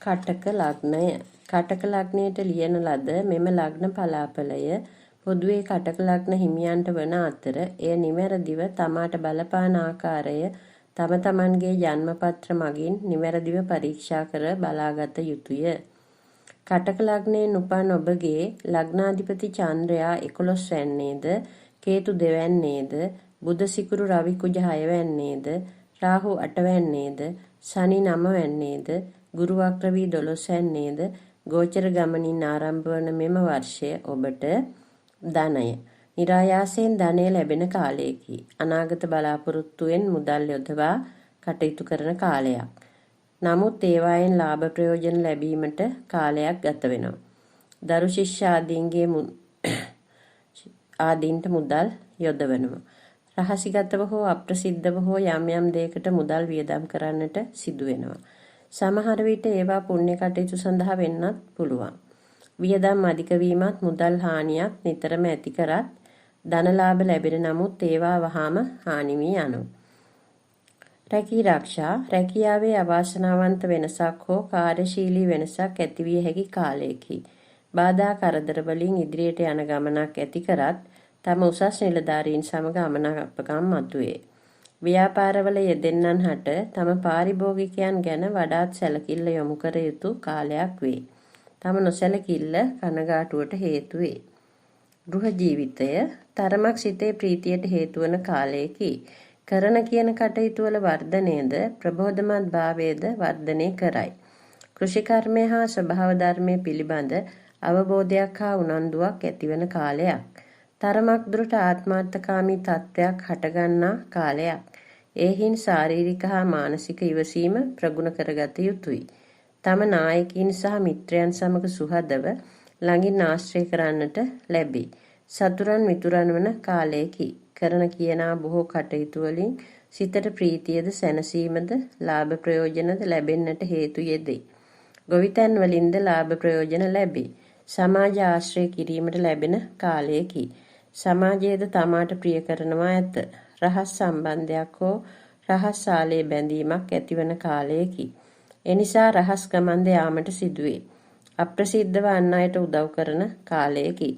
කටක ලග්නය. කටක ලග්නයට ලියන ලද මෙම ලග්න පලාපලය පොදුවේ කටක ලග්න හිමියන්ට වන අතර එය නිවැරදිව තමාට බලපාන ආකාරය තම තමන්ගේ ජන්මපත්‍ර මගින් නිවැරදිව පරීක්ෂා කර බලාගත යුතුය. කටක ලග්නයෙන් උපන් ඔබගේ ලග්නාධිපති චන්ද්‍රයා 11 වැන්නේද, කේතු 2 වැන්නේද, බුධ සිකුරු රවි කුජ 6 වැන්නේද, රාහු 8 වැන්නේද, ශනි 9 වැන්නේද, ගුරු වක්‍ර වී 12 වැන්නේද ගෝචර ගමනින් ආරම්භ වන මෙම වර්ෂය ඔබට ධනය નિરાයාසයෙන් ධනය ලැබෙන කාලයකි. අනාගත බලාපොරොත්තුවෙන් මුදල් යොදවා කටයුතු කරන කාලයක්. නමුත් ඒවායෙන් ලාභ ප්‍රයෝජන ලැබීමට කාලයක් ගත වෙනවා. දරු ශිෂ්‍ය ආදීන්ට මුදල් යොදවනවා. රහසිගතව හෝ අප්‍රසිද්ධව හෝ යම් යම් දෙයකට මුදල් වියදම් කරන්නට සිදු වෙනවා. සමහර විට ඒවා පුණ්‍ය කටයුතු සඳහා වෙන්නත් පුළුවන්. වියදම් අධික වීමත් මුදල් හානියක් නිතරම ඇති කරත් ධනලාභ ලැබෙන නමුත් ඒවා වහාම හානි වී යනවා. රැකී ආරක්ෂා රැකියාවේ අවාසනාවන්ත වෙනසක් හෝ කාර්යශීලී වෙනසක් ඇතිවිය හැකි කාලයකි. බාධා කරදර වලින් ඉදිරියට යන ගමනක් ඇති කරත් තම උසස් නිලධාරීන් සමග අමනාපකම් මතුවේ. ව්‍යාපාරවල යෙදෙන්නන් හට තම පාරිභෝගිකයන් ගැන වඩාත් සැලකිල්ල යොමු කර යුතු කාලයක් වේ. තම නොසැලකිල්ල කනගාටුවට හේතු වේ. ගෘහ ජීවිතය තරමක් සිතේ ප්‍රීතියට හේතු වන කාලයකි. කරන කියන කටයුතු වල වර්ධනයද ප්‍රබෝධමත් භාවයද වර්ධනය කරයි. කෘෂිකර්මය හා ස්වභාව ධර්මයේ පිළිබඳ අවබෝධයක් හා උනන්දුවක් ඇතිවන කාලයක්. තරමක් දුරට ආත්මාර්ථකාමී තත්ත්වයක් හටගන්නා කාලයක්. එහින් ශාරීරික හා මානසික ඉවසීම ප්‍රගුණ කරගත යුතුයි. තම නායකයින් සහ මිත්‍රයන් සමග සුහදව ළඟින් ආශ්‍රය කරන්නට ලැබේ. සතුරන් මිතුරන් වන කාලයකි. කරන කියනා බොහෝ කටයුතු වලින් සිතට ප්‍රීතියද සැනසීමද ලාභ ප්‍රයෝජනද ලැබෙන්නට හේතු යෙදේ. ගොවිතැන් වලින්ද ලාභ ප්‍රයෝජන ලැබේ. සමාජ ආශ්‍රය කිරීමට ලැබෙන කාලයකි. සමාජයේද තමාට ප්‍රිය කරනවා ඇත. රහස් සම්බන්ධයක් හෝ රහස් ශාලයේ බැඳීමක් ඇතිවන කාලයකි. එනිසා රහස් ගමන්ද යාමට සිදුවේ. අප්‍රසිද්ධව අන් අයට උදව් කරන කාලයකි.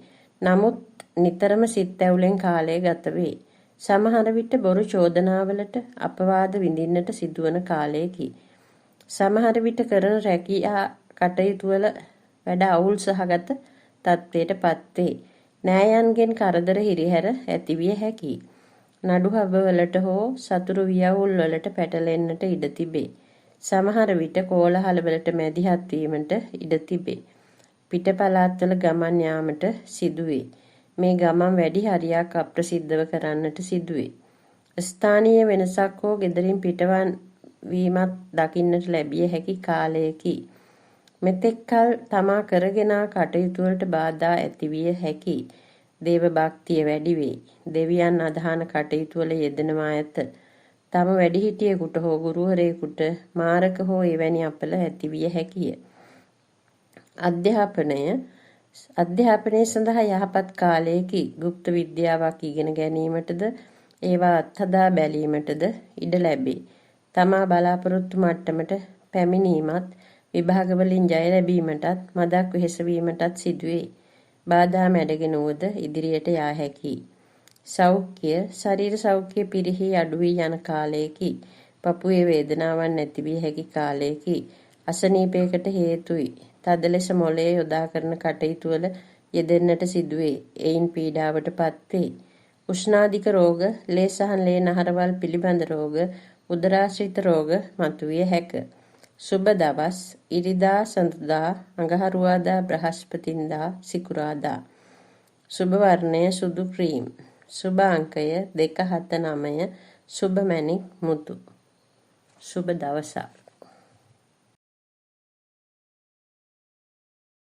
නමුත් නිතරම සිත් ඇවුලෙන් කාලය ගත වේ. සමහර විට බොරු චෝදනාවලට අපවාද විඳින්නට සිදුවන කාලයකි. සමහර විට කරන රැකියා කටයුතු වල වැඩ අවුල් සහගත තත්ත්වයටපත් වේ. නෑයන්ගෙන් කරදර හිරිහැර ඇතිවිය හැකියි. නඩු හබවලට හෝ සතුරු වියවුල් වලට පැටලෙන්නට ඉඩ තිබේ. සමහර විට කෝලහල වලට මැදිහත් වීමට ඉඩ තිබේ. පිට පළාත්වල ගමන් යාමට සිදුවේ. මේ ගමන් වැඩි හරියක් අප්‍රසිද්ධව කරන්නට සිදුවේ. ස්ථානීය වෙනසක් හෝ ගෙදරින් පිටවන් වීමත් දකින්නට ලැබිය හැකි කාලයකි. මෙතෙක් කල තමා කරගෙන කටයුතු වලට බාධා ඇතිවිය හැකි. දේව භක්තිය වැඩි වේ. දෙවියන් අදහන කටයුතු වල යෙදෙනවා ඇත. තම වැඩිහිටියෙකුට හෝ ගුරුවරයෙකුට මාරක හෝ එවැනි අපල ඇතිවිය හැකිය. අධ්‍යාපනය සඳහා යහපත් කාලයකි. গুপ্ত විද්‍යාවක් ඉගෙන ගැනීමටද ඒවා අත්හදා බැලීමටද ඉඩ ලැබේ. තමා බලාපොරොත්තු මට්ටමට පැමිණීමත් විභාග වලින් ජය ලැබීමටත් මදක් වෙහෙසවීමටත් සිදුවේ. බාධා මැඩගෙන වුවද ඉදිරියට යා හැකියි. සෞඛ්‍ය ශරීර සෞඛ්‍ය පිරිහි අඩු වී යන කාලයකි. පපුවේ වේදනාවක් නැති විය හැකි කාලයකි. අසනීපයකට හේතුයි. තද ලෙස මොළය යොදා කරන කටයුතු වල යෙදෙන්නට සිදුවේ. එයින් පීඩාවටපත් වේ. උෂ්ණාධික රෝග, ලේ සහ ලේ නහරවල් පිළිබඳ රෝග, උදරාශ්‍රිත රෝග මතුවිය හැක. සුබ දවස් ඉරිදා, සඳුදා, අඟහරුවාදා, බ්‍රහස්පතින්දා, සිකුරාදා. සුබ වර්ණය සුදු ක්‍රීම්. සුබ අංකය 279. සුබ මැණික් මුතු. සුබ දවසක්.